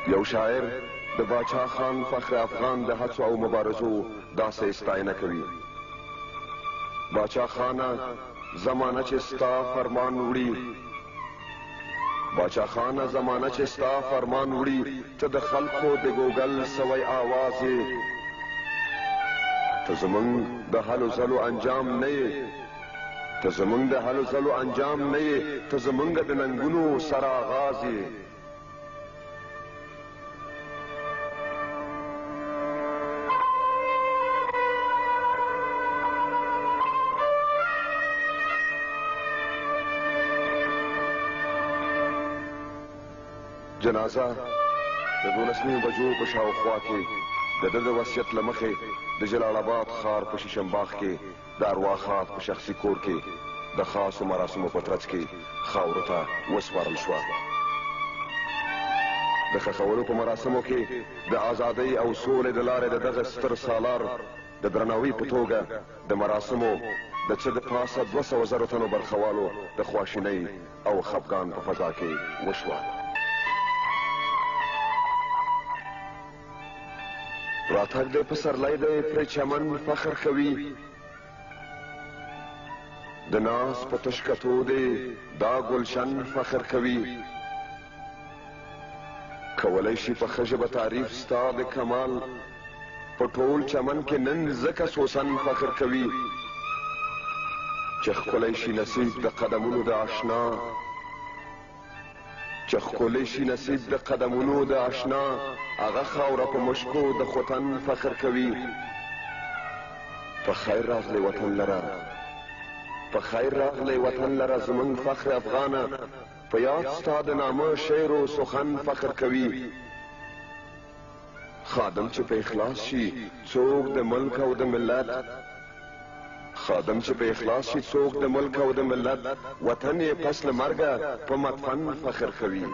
یو شاعر د باچا خان فخر افغان د هڅو او مبارزو داسې ستاینه کوي. باچا خانه زمانه چې ستا فرمان وړي، باچا خانه زمانه چې ستا فرمان وړي، ته د خلقو د ګوګل سوی آواز یې، ته زمونږ د هلو ځلو انجام نه یې، ته زمونږ د هلو ځلو انجام نه یې، ته زمونږ د ننګونو سره آغاز یې. جنازه د 12 بجو په شاوخوا کې د ده د وصیت له مخې د جلال آباد ښار په شیشم باغ کې د ارواښاد په شخصي کور کې د خاصو مراسمو په ترڅ کې خاورو ته وسپارل شوه. د ښخولو په مراسمو کې د ازادۍ او سولې د لارې د دغه ستر سالار د درناوي په توګه د مراسمو د څه د پاسه 200,000 تنو برخوالو د خواشینۍ او خفګان په فضا کې وشوه. راتګ دی پسرلی دی پرې چمن فخر کوي، د ناز په تشکتو دی دا گلشن فخر کوي. کولی شي په ښه ژبه تعریف ستا د کمال، په ټول چمن کې نن ځکه سوسن فخر کوي. چې ښکلی شي نصیب د قدمونو د آشنا، چې ښکلی شي نصیب د قدمونو د آشنا، هغه خاوره په مشکو د خوتن فخر کوي. په خیر راغلی وطن لره، په خیر راغلی وطن لره زمونږ فخر افغانه، په یاد ستا د نامه شعر و سخن فخر کوي. خادم چې په اخلاص شي څوک د ملک او د ملت، خادم چې په اخلاص شي څوک د ملک او د ملت، وطن یې پس له مرګه په مدفن فخر کوي.